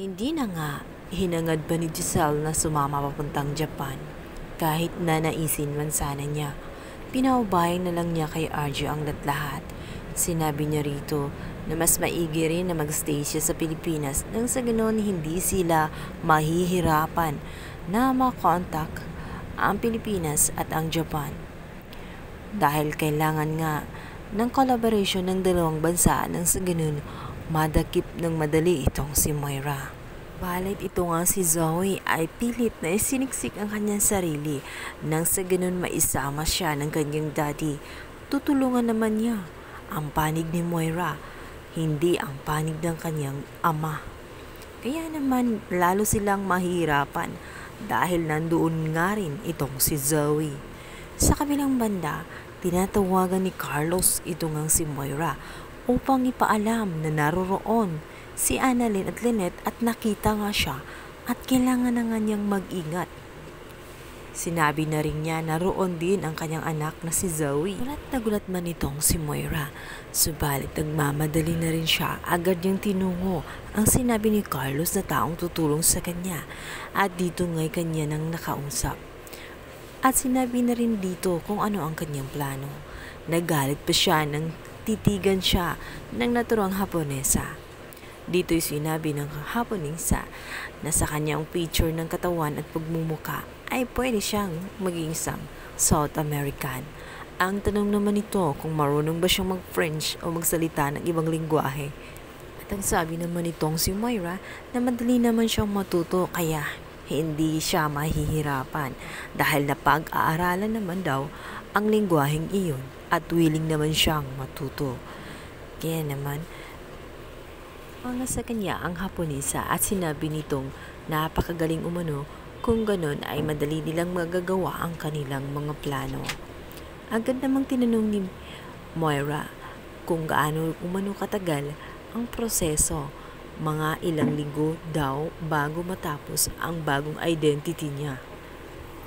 Hindi na nga hinangad pa ni Giselle na sumama papuntang Japan. Kahit na naisin man sana niya, pinaubahay na lang niya kay Arjo ang lahat. Sinabi niya rito na mas maigi rin na magstay siya sa Pilipinas nang sa ganoon hindi sila mahihirapan na makontak ang Pilipinas at ang Japan. Dahil kailangan nga ng collaboration ng dalawang bansa nang sa ganoon madakip ng madali itong si Moira. Balit ito nga si Zoe ay pilit na isiniksik ang kanyang sarili nang sa ganun maisama siya ng kanyang daddy. Tutulungan naman niya ang panig ni Moira, hindi ang panig ng kanyang ama. Kaya naman lalo silang mahihirapan dahil nandoon nga rin itong si Zoe. Sa kabilang banda, tinatawagan ni Carlos itong si Moira upang ipaalam na naroroon si Annalyn at Lynette at nakita nga siya at kailangan na nga niyang mag-ingat. Sinabi na rin niya na roon din ang kanyang anak na si Zoe. Gulat na gulat man itong si Moira, subalit nagmamadali na rin siya. Agad niyang tinungo ang sinabi ni Carlos na taong tutulong sa kanya at dito nga'y kanya nang nakausap. At sinabi na rin dito kung ano ang kanyang plano. Nagalit pa siya nang titigan siya ng naturang Haponesa. Dito'y sinabi ng Haponesa na sa kanyang picture ng katawan at pagmumuka ay pwede siyang maging isang South American. Ang tanong naman nito kung marunong ba siyang mag-French o magsalita ng ibang lingwahe. At ang sabi naman nitong si Moira na madali naman siyang matuto kaya hindi siya mahihirapan dahil napag-aaralan naman daw ang lingwaheng iyon at willing naman siyang matuto. Kaya naman, mga sa kanya ang Haponesa at sinabi nitong napakagaling umano kung ganon ay madali nilang magagawa ang kanilang mga plano. Agad namang tinanong ni Moira kung gaano umano katagal ang proseso. Mga ilang linggo daw bago matapos ang bagong identity niya.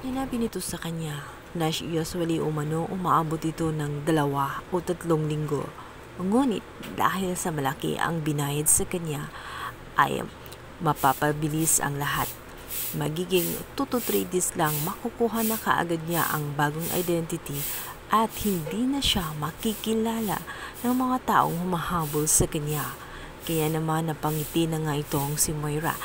Sinabi nito sa kanya na usually umano umaabot ito ng 2 o 3 linggo. Ngunit dahil sa malaki ang binayad sa kanya ay mapapabilis ang lahat. Magiging 2 to 3 days lang makukuha na kaagad niya ang bagong identity at hindi na siya makikilala ng mga taong humahabol sa kanya. Kaya naman napangiti na nga itong si Moira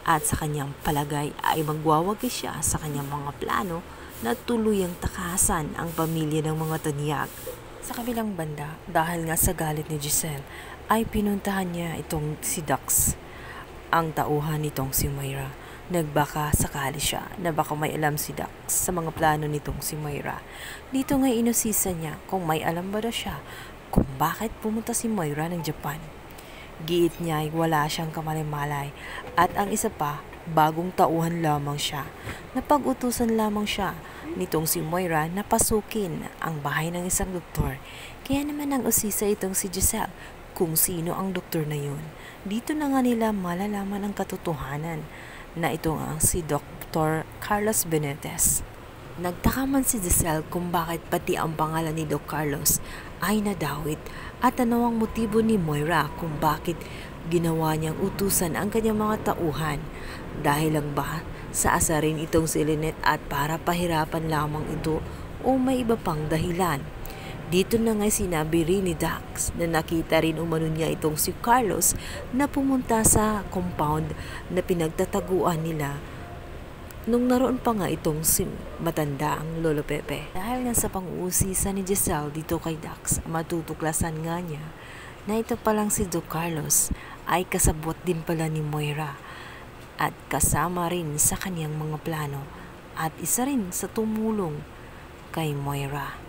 at sa kanyang palagay ay magwawagi siya sa kanyang mga plano na tuluyang takasan ang pamilya ng mga tanyag. Sa kabilang banda, dahil nga sa galit ni Giselle, ay pinuntahan niya itong si Dax, ang tauhan nitong si Moira. Nagbaka sakali siya na baka may alam si Dax sa mga plano nitong si Moira. Dito nga inusisa niya kung may alam ba daw siya kung bakit pumunta si Moira ng Japan. Giit niya ay wala siyang kamalimalay at ang isa pa, bagong tauhan lamang siya. Napag-utusan lamang siya nitong si Moira na pasukin ang bahay ng isang doktor. Kaya naman ang usisa itong si Giselle kung sino ang doktor na yun. Dito na nga nila malalaman ang katotohanan na ito ang si Dr. Carlos Benitez. Nagtaka man si Giselle kung bakit pati ang pangalan ni Doc Carlos ay nadawit at ano ang motibo ni Moira kung bakit ginawa niyang utusan ang kanyang mga tauhan. Dahil lang ba sa asarin itong si Lynette at para pahirapan lamang ito o may iba pang dahilan? Dito na nga sinabi rin ni Dax na nakita rin umano niya itong si Carlos na pumunta sa compound na pinagtataguan nila nung naroon pa nga itong si matanda ang Lolo Pepe. Dahil nga sa pang-uusisa ni Giselle dito kay Dax, matutuklasan nga niya na ito palang si Doc Carlos ay kasabwat din pala ni Moira at kasama rin sa kanyang mga plano at isa rin sa tumulong kay Moira.